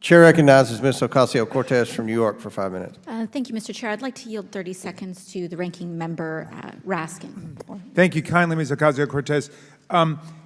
Chair recognizes Ms. Ocasio Cortez from New York for 5 minutes. Thank you, Mr. Chair. I'd like to yield 30 seconds to the ranking member, Raskin. Thank you kindly, Ms. Ocasio-Cortez.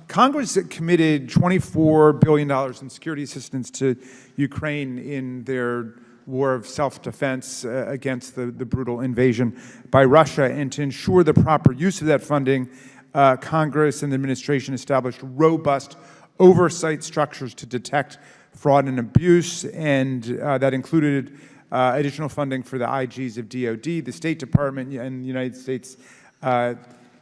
Congress committed $24 billion in security assistance to Ukraine in their war of self-defense against the brutal invasion by Russia. And to ensure the proper use of that funding, Congress and the administration established robust oversight structures to detect fraud and abuse, and that included additional funding for the IGs of DOD, the State Department, and the United States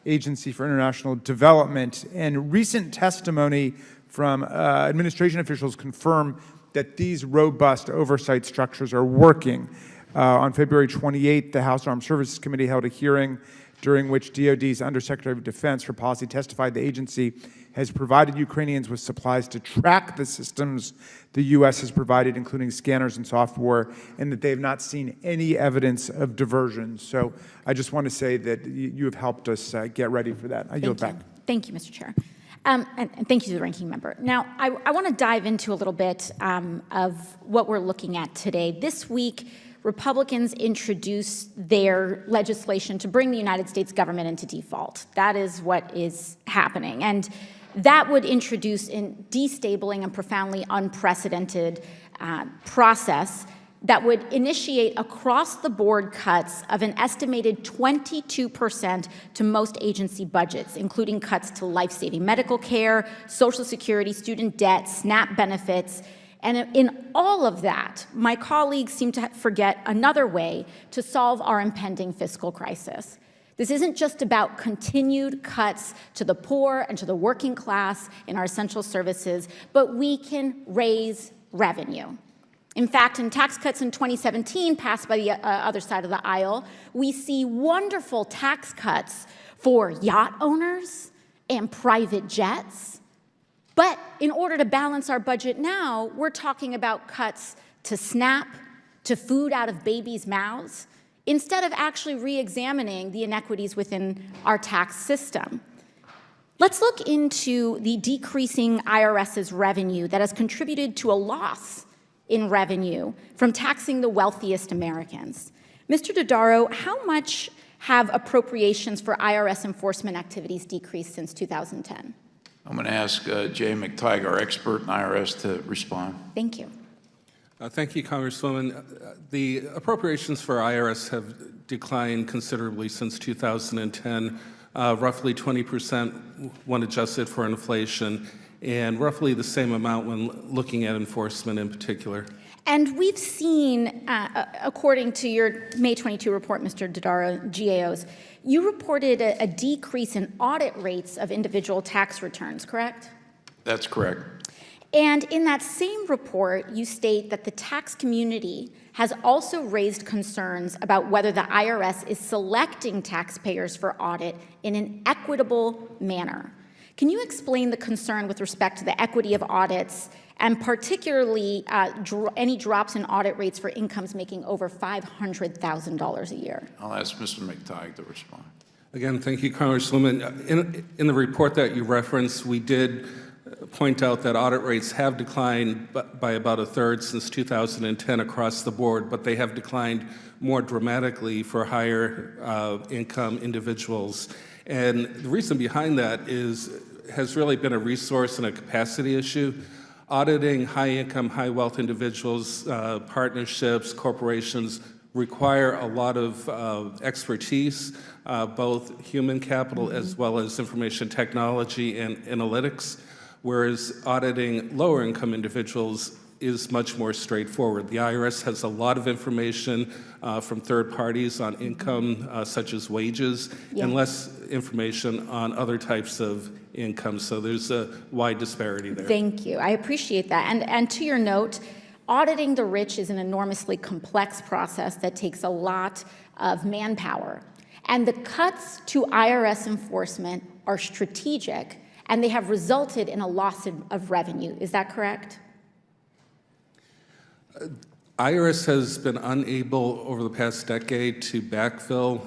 Agency for International Development. And recent testimony from administration officials confirm that these robust oversight structures are working. On February 28th, the House Armed Services Committee held a hearing during which DOD's Undersecretary of Defense for Policy testified the agency has provided Ukrainians with supplies to track the systems the U.S. has provided, including scanners and software, and that they have not seen any evidence of diversion. So I just want to say that you have helped us get ready for that. I yield back. Thank you, Mr. Chair. And thank you to the ranking member. Now, I want to dive into a little bit of what we're looking at today. This week, Republicans introduced their legislation to bring the United States government into default. That is what is happening. And that would introduce a destabilizing and profoundly unprecedented process that would initiate across-the-board cuts of an estimated 22% to most agency budgets, including cuts to life-saving medical care, Social Security, student debt, SNAP benefits. And in all of that, my colleagues seem to forget another way to solve our impending fiscal crisis. This isn't just about continued cuts to the poor and to the working class in our essential services, but we can raise revenue. In fact, in tax cuts in 2017 passed by the other side of the aisle, we see wonderful tax cuts for yacht owners and private jets. But in order to balance our budget now, we're talking about cuts to SNAP, to food out of babies' mouths, instead of actually re-examining the inequities within our tax system. Let's look into the decreasing IRS's revenue that has contributed to a loss in revenue from taxing the wealthiest Americans. Mr. Dodaro, how much have appropriations for IRS enforcement activities decreased since 2010? I'm going to ask Jay McTighe, our expert in IRS, to respond. Thank you. Thank you, Congresswoman. The appropriations for IRS have declined considerably since 2010, roughly 20% when adjusted for inflation, and roughly the same amount when looking at enforcement in particular. And we've seen, according to your May 22 report, Mr. Dodaro, GAOs, you reported a decrease in audit rates of individual tax returns, correct? That's correct. And in that same report, you state that the tax community has also raised concerns about whether the IRS is selecting taxpayers for audit in an equitable manner. Can you explain the concern with respect to the equity of audits, and particularly any drops in audit rates for incomes making over $500,000 a year? I'll ask Mr. McTighe to respond. Again, thank you, Congresswoman. In the report that you referenced, we did point out that audit rates have declined by about a third since 2010 across the board, but they have declined more dramatically for higher income individuals. And the reason behind that has really been a resource and a capacity issue. Auditing high-income, high-wealth individuals, partnerships, corporations require a lot of expertise, both human capital as well as information technology and analytics, whereas auditing lower-income individuals is much more straightforward. The IRS has a lot of information from third parties on income, such as wages, and less information on other types of income. So there's a wide disparity there. Thank you. I appreciate that. And to your note, auditing the rich is an enormously complex process that takes a lot of manpower. And the cuts to IRS enforcement are strategic, and they have resulted in a loss of revenue. Is that correct? IRS has been unable over the past decade to backfill,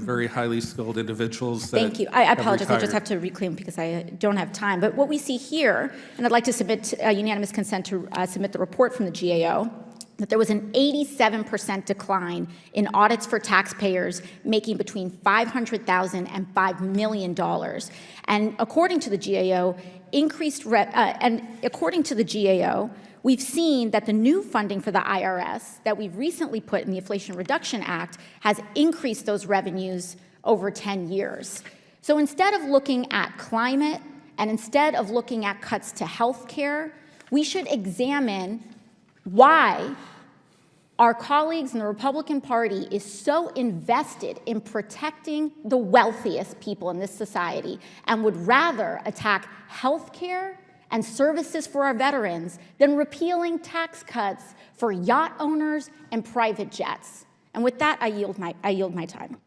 very highly skilled individuals that Thank you. I have apologize. I just retired. have to reclaim because I don't have time. But what we see here, and I'd like to submit unanimous consent to submit the report from the GAO, that there was an 87% decline in audits for taxpayers making between $500,000 and $5 million. And according to the GAO, we've seen that the new funding for the IRS that we've recently put in the Inflation Reduction Act has increased those revenues over 10 years. So instead of looking at climate and instead of looking at cuts to health care, we should examine why our colleagues in the Republican Party is so invested in protecting the wealthiest people in this society and would rather attack health care and services for our veterans than repealing tax cuts for yacht owners and private jets. And with that, I yield my time.